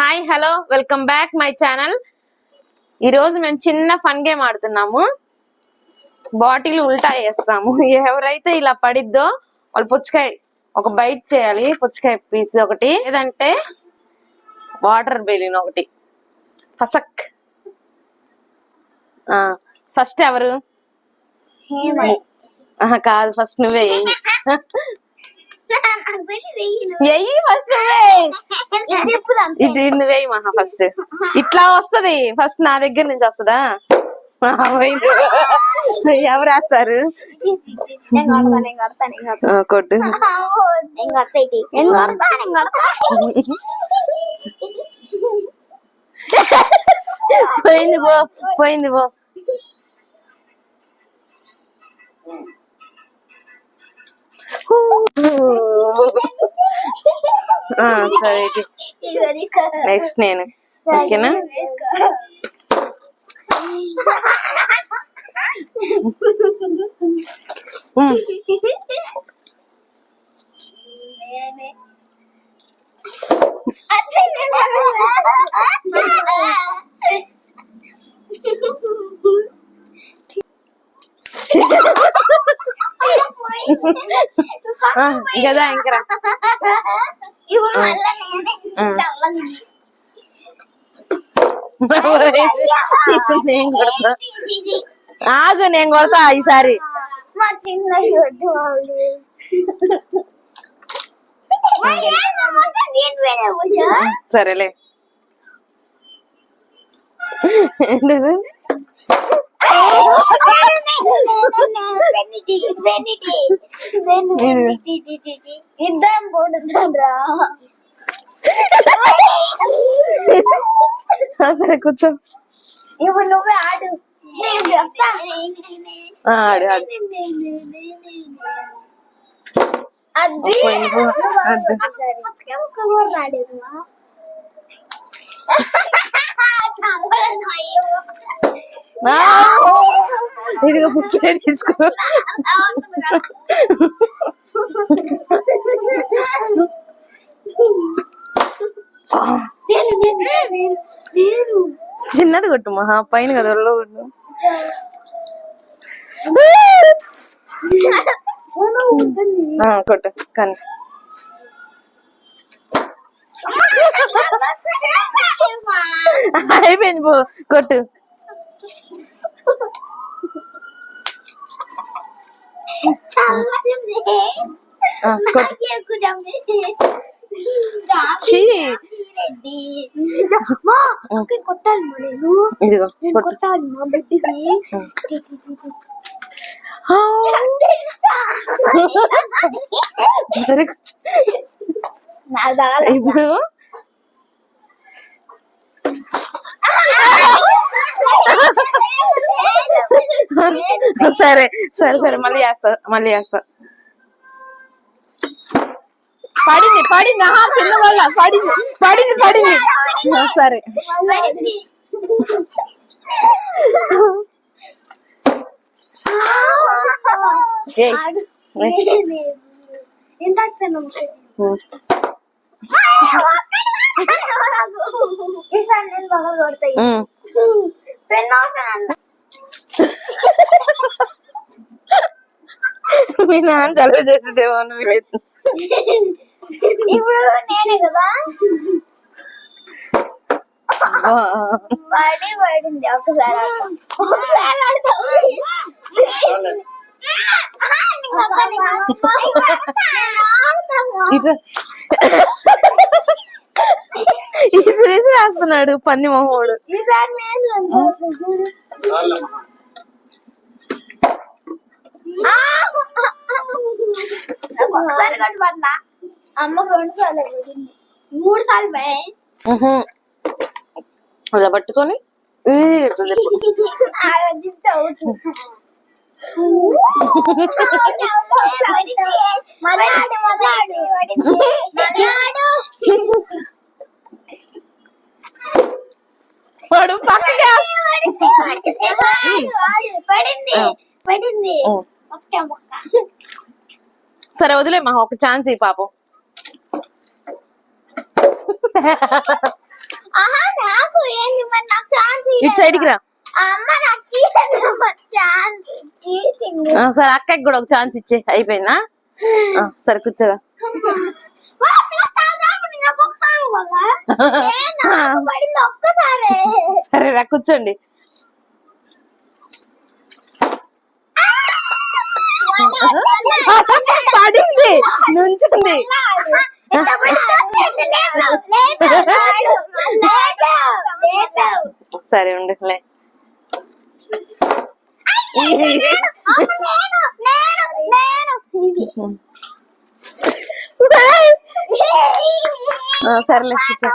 Hi hello welcome back my channel. ఈ రోజు మేము చిన్న ఫన్ గేమ్ ఆడుతున్నాము. బాటిల్ ఉల్టా వేస్తాము. ఎవరైతే ఇలా పడిద్దో వాళ్ళు పుచ్చకాయ ఒక బైట్ చేయాలి. పుచ్చకాయ పీస్ ఒకటి, లేదంటే వాటర్ బెలూన్ ఒకటి. ఫసక్. ఫస్ట్ ఎవరు? కాదు, ఫస్ట్ నువ్వే ఎయ్యి. ఫస్ట్ ఇది నువ్వేయి మహా. ఫస్ట్ ఇట్లా వస్తది. ఫస్ట్ నా దగ్గర నుంచి వస్తుందా? ఎవరు వేస్తారు? కొట్టు. పోయింది పో, పోయింది పో. సరే, నెక్స్ట్ నేను. ఓకేనా? కదా ఇంకా ఆగు, నేను కొడతా ఈసారి. సరేలే. ఎందుకు ఇద్దరం పోతుండ్రా? సరే కూర్చో. ఇప్పుడు నువ్వే ఆడు. ఆడు ఆడు. ఇదిగో పుచ్చకాయ తీసుకో. చిన్నది కొట్టు మహా, పైన కదా ఒళ్ళో కొట్టు. కొట్టు కానీ. అయిపోయింది పో, కొట్టు. కొట్టాలి నేను, కొట్టాలి మా బిడ్డకి. ఇప్పుడు సరే సరే సరే, మళ్ళీ చేస్తా, మళ్ళీ చేస్తా. పడింది పడింది, కింద వల్ల పడింది పడింది పడింది. సరే మీ నాన్న చదువు చేసేదేమో. ఇప్పుడు నేనే కదా పడింది. ఒకసారి ఈశ్వరేసి రాస్తున్నాడు పంది మొహోడు. ఈసారి నేను ఒకసారి కొట్టు వల్ల అమ్మకు 2 సార్లు పడింది, 3 సార్లు పోయి. అలా పట్టుకొని వాడు పక్కగా పడింది పడింది. సరే వదిలే మహా, ఒక ఛాన్స్ ఈ పాపం. ఆహా నాకు ఏంది మరి నాకు ఛాన్స్ ఇటు సైడ్కి రా. అమ్మ నాకు ఛాన్స్ చీటింగ్ సరే అక్కకి కూడా ఒక ఛాన్స్ ఇచ్చే అయిపోయిందా. సరే కూర్చోరా. పడింది ఒక్కసారి సరే రా కూర్చోండి. పడింది నుంచుంది. సరే ఉండలే. సరేలే కూర్చో.